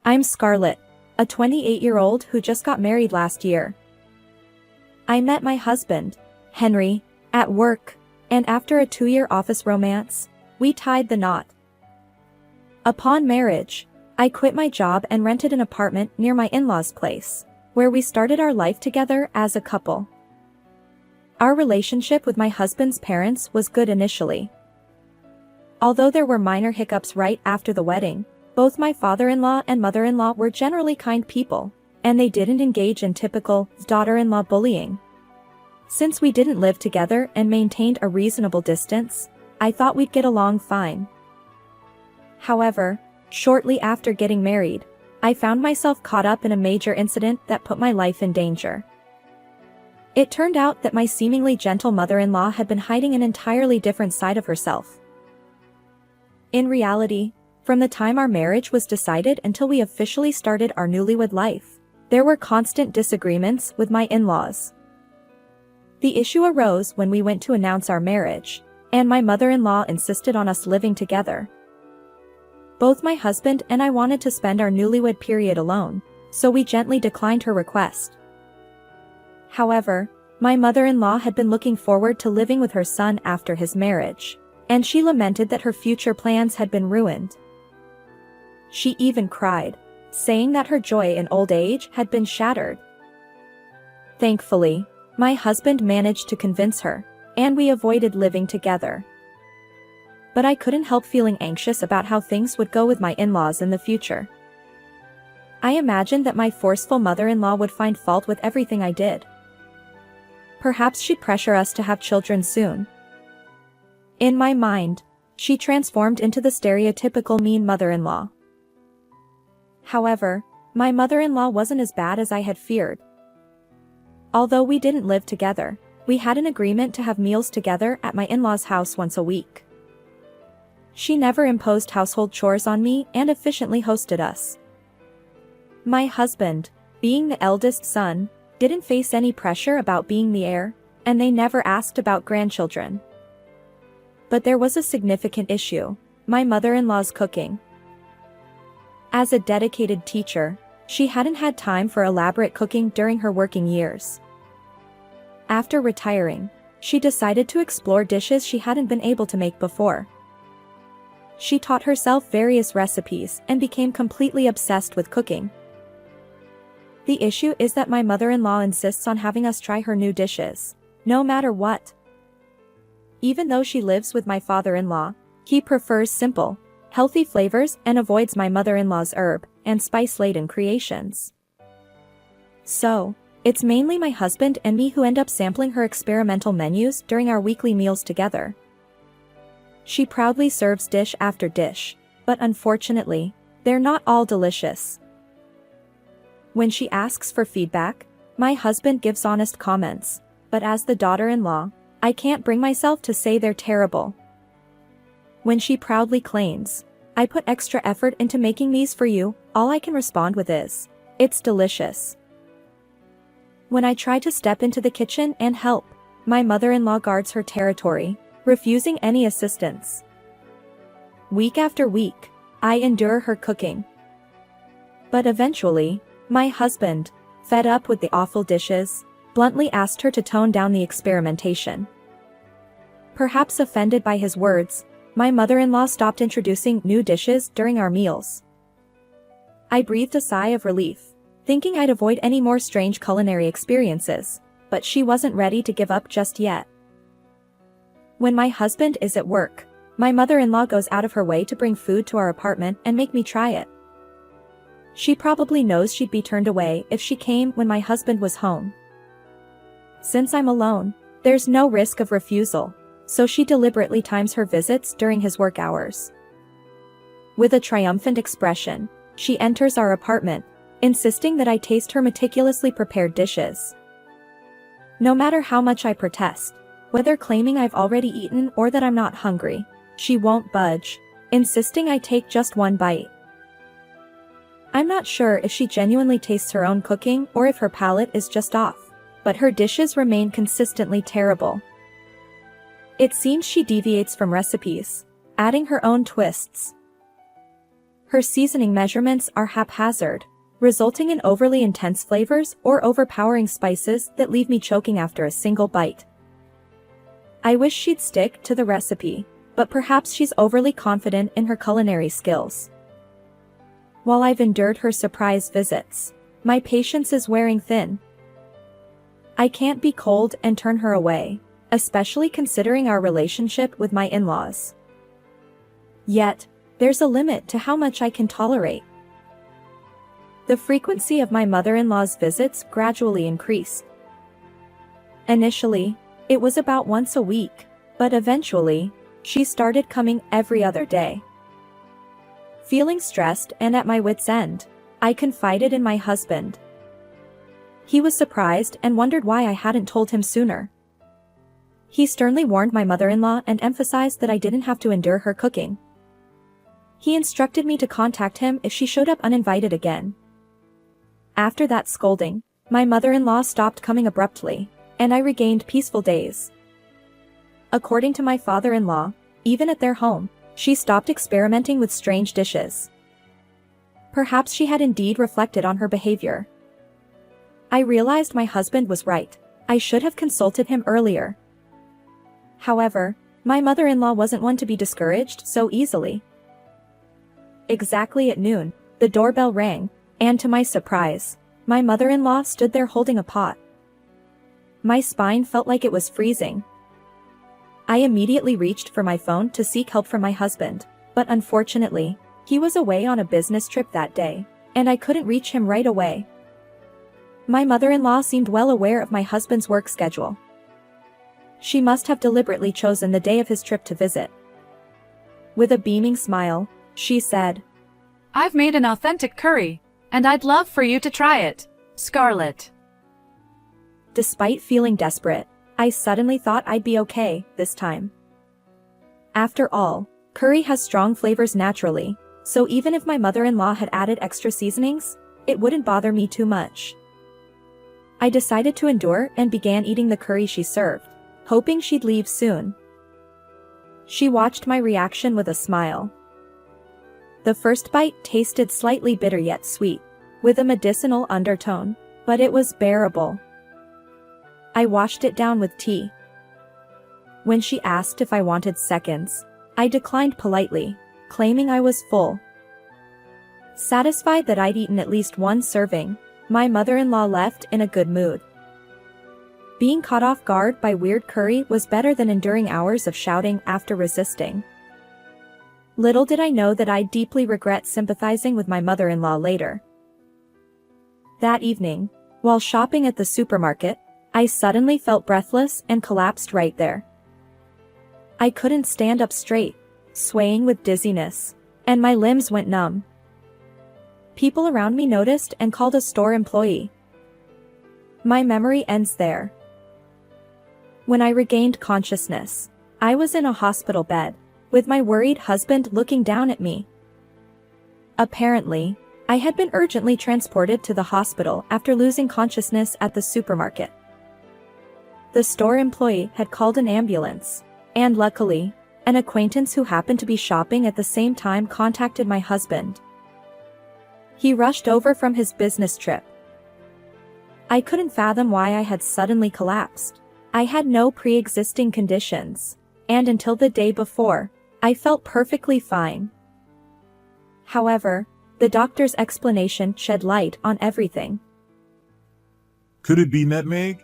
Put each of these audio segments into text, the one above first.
I'm Scarlett, a 28-year-old who just got married last year. I met my husband, Henry, at work, and after a 2-year office romance, we tied the knot. Upon marriage, I quit my job and rented an apartment near my in-laws' place, where we started our life together as a couple. Our relationship with my husband's parents was good initially. Although there were minor hiccups right after the wedding, both my father-in-law and mother-in-law were generally kind people, and they didn't engage in typical daughter-in-law bullying. Since we didn't live together and maintained a reasonable distance, I thought we'd get along fine. However, shortly after getting married, I found myself caught up in a major incident that put my life in danger. It turned out that my seemingly gentle mother-in-law had been hiding an entirely different side of herself. In reality, from the time our marriage was decided until we officially started our newlywed life, there were constant disagreements with my in-laws. The issue arose when we went to announce our marriage, and my mother-in-law insisted on us living together. Both my husband and I wanted to spend our newlywed period alone, so we gently declined her request. However, my mother-in-law had been looking forward to living with her son after his marriage, and she lamented that her future plans had been ruined. She even cried, saying that her joy in old age had been shattered. Thankfully, my husband managed to convince her, and we avoided living together. But I couldn't help feeling anxious about how things would go with my in-laws in the future. I imagined that my forceful mother-in-law would find fault with everything I did. Perhaps she'd pressure us to have children soon. In my mind, she transformed into the stereotypical mean mother-in-law. However, my mother-in-law wasn't as bad as I had feared. Although we didn't live together, we had an agreement to have meals together at my in-laws' house once a week. She never imposed household chores on me and efficiently hosted us. My husband, being the eldest son, didn't face any pressure about being the heir, and they never asked about grandchildren. But there was a significant issue: my mother-in-law's cooking. As a dedicated teacher, she hadn't had time for elaborate cooking during her working years. After retiring, she decided to explore dishes she hadn't been able to make before. She taught herself various recipes and became completely obsessed with cooking. The issue is that my mother-in-law insists on having us try her new dishes, no matter what. Even though she lives with my father-in-law, he prefers simple, healthy flavors and avoids my mother-in-law's herb and spice-laden creations. So, it's mainly my husband and me who end up sampling her experimental menus during our weekly meals together. She proudly serves dish after dish, but unfortunately, they're not all delicious. When she asks for feedback, my husband gives honest comments, but as the daughter-in-law, I can't bring myself to say they're terrible. When she proudly claims, "I put extra effort into making these for you," all I can respond with is, "It's delicious." When I try to step into the kitchen and help, my mother-in-law guards her territory, refusing any assistance. Week after week, I endure her cooking. But eventually, my husband, fed up with the awful dishes, bluntly asked her to tone down the experimentation. Perhaps offended by his words, my mother-in-law stopped introducing new dishes during our meals. I breathed a sigh of relief, thinking I'd avoid any more strange culinary experiences, but she wasn't ready to give up just yet. When my husband is at work, my mother-in-law goes out of her way to bring food to our apartment and make me try it. She probably knows she'd be turned away if she came when my husband was home. Since I'm alone, there's no risk of refusal, so she deliberately times her visits during his work hours. With a triumphant expression, she enters our apartment, insisting that I taste her meticulously prepared dishes. No matter how much I protest, whether claiming I've already eaten or that I'm not hungry, she won't budge, insisting I take just one bite. I'm not sure if she genuinely tastes her own cooking or if her palate is just off, but her dishes remain consistently terrible. It seems she deviates from recipes, adding her own twists. Her seasoning measurements are haphazard, resulting in overly intense flavors or overpowering spices that leave me choking after a single bite. I wish she'd stick to the recipe, but perhaps she's overly confident in her culinary skills. While I've endured her surprise visits, my patience is wearing thin. I can't be cold and turn her away, especially considering our relationship with my in-laws. Yet, there's a limit to how much I can tolerate. The frequency of my mother-in-law's visits gradually increased. Initially, it was about once a week, but eventually, she started coming every other day. Feeling stressed and at my wit's end, I confided in my husband. He was surprised and wondered why I hadn't told him sooner. He sternly warned my mother-in-law and emphasized that I didn't have to endure her cooking. He instructed me to contact him if she showed up uninvited again. After that scolding, my mother-in-law stopped coming abruptly, and I regained peaceful days. According to my father-in-law, even at their home, she stopped experimenting with strange dishes. Perhaps she had indeed reflected on her behavior. I realized my husband was right. I should have consulted him earlier. However, my mother-in-law wasn't one to be discouraged so easily. Exactly at noon, the doorbell rang, and to my surprise, my mother-in-law stood there holding a pot. My spine felt like it was freezing. I immediately reached for my phone to seek help from my husband, but unfortunately, he was away on a business trip that day, and I couldn't reach him right away. My mother-in-law seemed well aware of my husband's work schedule. She must have deliberately chosen the day of his trip to visit. With a beaming smile, she said, "I've made an authentic curry, and I'd love for you to try it, Scarlett." Despite feeling desperate, I suddenly thought I'd be okay this time. After all, curry has strong flavors naturally, so even if my mother-in-law had added extra seasonings, it wouldn't bother me too much. I decided to endure and began eating the curry she served, hoping she'd leave soon. She watched my reaction with a smile. The first bite tasted slightly bitter yet sweet, with a medicinal undertone, but it was bearable. I washed it down with tea. When she asked if I wanted seconds, I declined politely, claiming I was full. Satisfied that I'd eaten at least one serving, my mother-in-law left in a good mood. Being caught off guard by weird curry was better than enduring hours of shouting after resisting. Little did I know that I'd deeply regret sympathizing with my mother-in-law later. That evening, while shopping at the supermarket, I suddenly felt breathless and collapsed right there. I couldn't stand up straight, swaying with dizziness, and my limbs went numb. People around me noticed and called a store employee. My memory ends there. When I regained consciousness, I was in a hospital bed, with my worried husband looking down at me. Apparently, I had been urgently transported to the hospital after losing consciousness at the supermarket. The store employee had called an ambulance, and luckily, an acquaintance who happened to be shopping at the same time contacted my husband. He rushed over from his business trip. I couldn't fathom why I had suddenly collapsed. I had no pre-existing conditions, and until the day before, I felt perfectly fine. However, the doctor's explanation shed light on everything. Could it be nutmeg?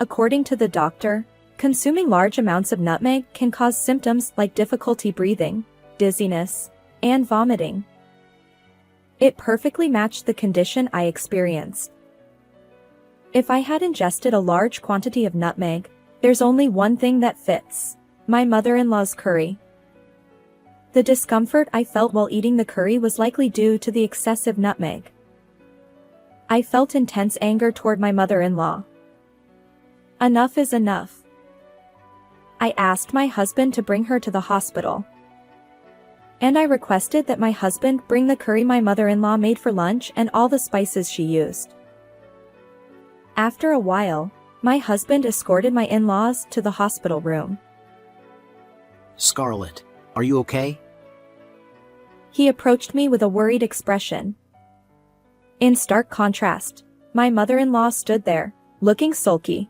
According to the doctor, consuming large amounts of nutmeg can cause symptoms like difficulty breathing, dizziness, and vomiting. It perfectly matched the condition I experienced. If I had ingested a large quantity of nutmeg, there's only one thing that fits: my mother-in-law's curry. The discomfort I felt while eating the curry was likely due to the excessive nutmeg. I felt intense anger toward my mother-in-law. Enough is enough. I asked my husband to bring her to the hospital. And I requested that my husband bring the curry my mother-in-law made for lunch and all the spices she used. After a while, my husband escorted my in-laws to the hospital room. Scarlett, are you okay? He approached me with a worried expression. In stark contrast, my mother-in-law stood there, looking sulky.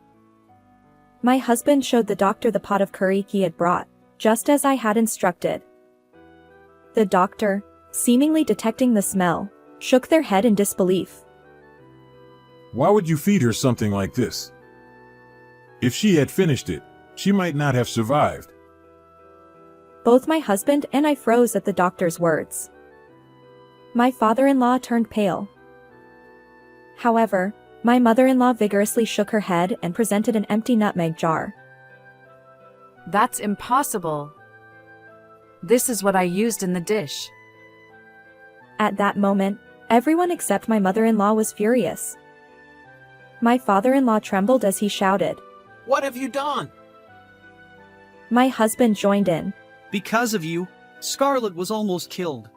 My husband showed the doctor the pot of curry he had brought, just as I had instructed. The doctor, seemingly detecting the smell, shook their head in disbelief. Why would you feed her something like this? If she had finished it, she might not have survived. Both my husband and I froze at the doctor's words. My father-in-law turned pale. However, my mother-in-law vigorously shook her head and presented an empty nutmeg jar. That's impossible. This is what I used in the dish. At that moment, everyone except my mother-in-law was furious. My father-in-law trembled as he shouted. What have you done? My husband joined in. Because of you, Scarlett was almost killed.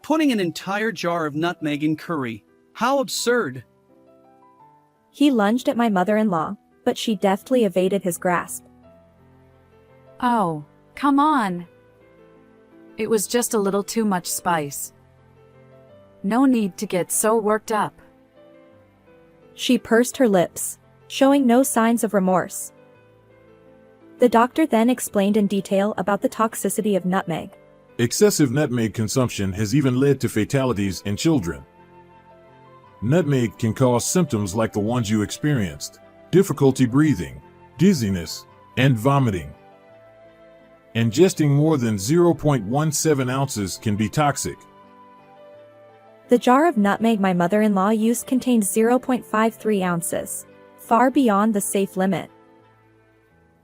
Putting an entire jar of nutmeg in curry. How absurd! He lunged at my mother-in-law, but she deftly evaded his grasp. Oh, come on. It was just a little too much spice. No need to get so worked up. She pursed her lips, showing no signs of remorse. The doctor then explained in detail about the toxicity of nutmeg. Excessive nutmeg consumption has even led to fatalities in children. Nutmeg can cause symptoms like the ones you experienced: difficulty breathing, dizziness, and vomiting. Ingesting more than 0.17 ounces can be toxic. The jar of nutmeg my mother-in-law used contained 0.53 ounces, far beyond the safe limit.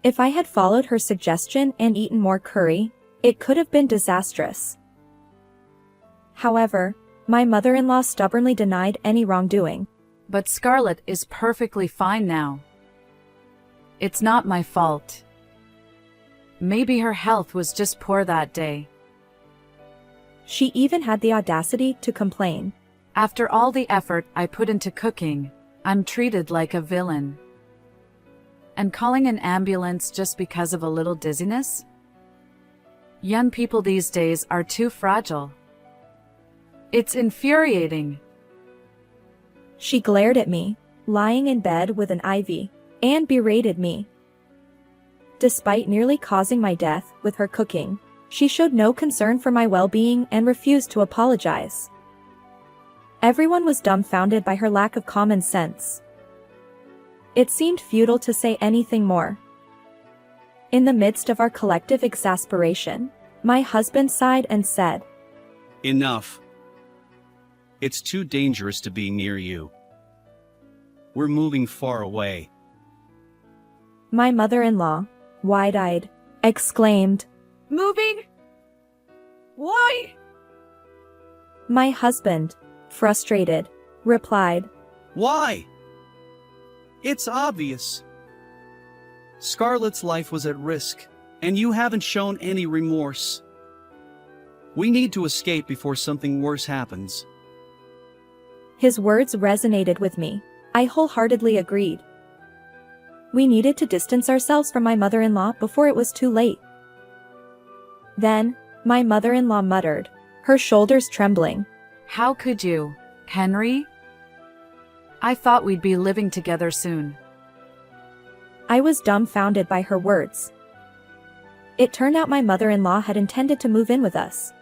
If I had followed her suggestion and eaten more curry, it could have been disastrous. However, my mother-in-law stubbornly denied any wrongdoing. But Scarlett is perfectly fine now. It's not my fault. Maybe her health was just poor that day. She even had the audacity to complain. After all the effort I put into cooking, I'm treated like a villain. And calling an ambulance just because of a little dizziness? Young people these days are too fragile. It's infuriating. She glared at me, lying in bed with an IV, and berated me. Despite nearly causing my death with her cooking, she showed no concern for my well-being and refused to apologize. Everyone was dumbfounded by her lack of common sense. It seemed futile to say anything more. In the midst of our collective exasperation, my husband sighed and said, Enough. It's too dangerous to be near you. We're moving far away. My mother-in-law, wide-eyed, exclaimed, Moving? Why? My husband, frustrated, replied, Why? It's obvious. Scarlett's life was at risk, and you haven't shown any remorse. We need to escape before something worse happens. His words resonated with me. I wholeheartedly agreed. We needed to distance ourselves from my mother-in-law before it was too late. Then, my mother-in-law muttered, her shoulders trembling. How could you, Henry? I thought we'd be living together soon. I was dumbfounded by her words. It turned out my mother-in-law had intended to move in with us.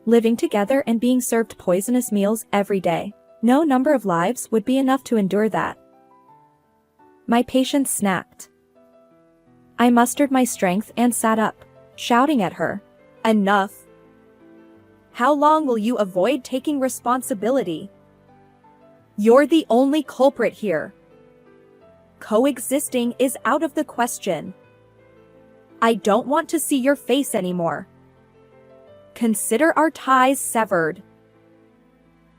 Living together and being served poisonous meals every day, no number of lives would be enough to endure that. My patience snapped. I mustered my strength and sat up, shouting at her, Enough! How long will you avoid taking responsibility? You're the only culprit here. Coexisting is out of the question. I don't want to see your face anymore. Consider our ties severed.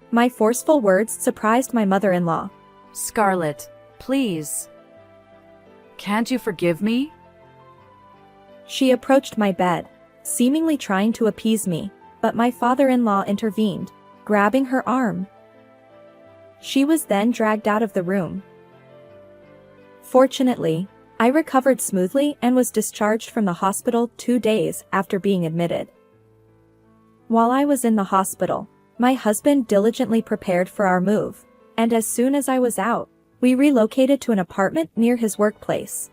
My forceful words surprised my mother-in-law. Scarlett, please. Can't you forgive me? She approached my bed, seemingly trying to appease me, but my father-in-law intervened, grabbing her arm. She was then dragged out of the room. Fortunately, I recovered smoothly and was discharged from the hospital 2 days after being admitted. While I was in the hospital, my husband diligently prepared for our move, and as soon as I was out, we relocated to an apartment near his workplace.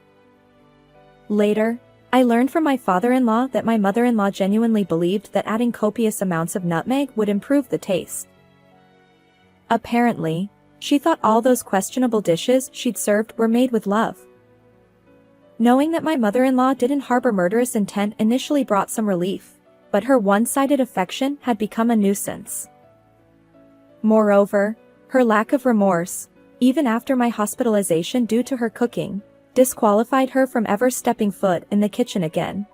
Later, I learned from my father-in-law that my mother-in-law genuinely believed that adding copious amounts of nutmeg would improve the taste. Apparently, she thought all those questionable dishes she'd served were made with love. Knowing that my mother-in-law didn't harbor murderous intent initially brought some relief, but her one-sided affection had become a nuisance. Moreover, her lack of remorse, even after my hospitalization due to her cooking, disqualified her from ever stepping foot in the kitchen again.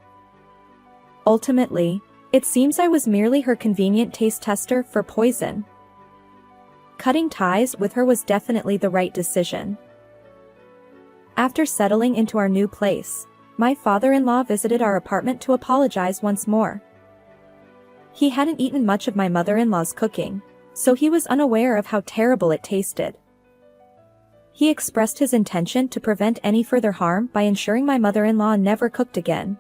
Ultimately, it seems I was merely her convenient taste tester for poison. Cutting ties with her was definitely the right decision. After settling into our new place, my father-in-law visited our apartment to apologize once more. He hadn't eaten much of my mother-in-law's cooking, so he was unaware of how terrible it tasted. He expressed his intention to prevent any further harm by ensuring my mother-in-law never cooked again.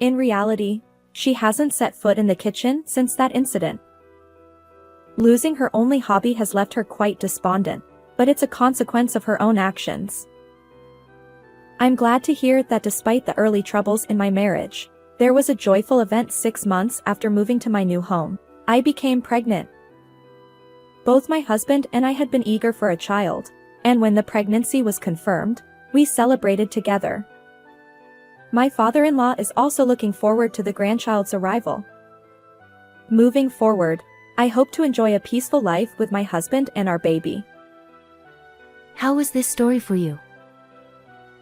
In reality, she hasn't set foot in the kitchen since that incident. Losing her only hobby has left her quite despondent, but it's a consequence of her own actions. I'm glad to hear that despite the early troubles in my marriage, there was a joyful event 6 months after moving to my new home. I became pregnant. Both my husband and I had been eager for a child, and when the pregnancy was confirmed, we celebrated together. My father-in-law is also looking forward to the grandchild's arrival. Moving forward, I hope to enjoy a peaceful life with my husband and our baby. How was this story for you?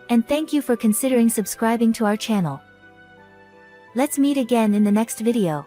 And thank you for considering subscribing to our channel. Let's meet again in the next video.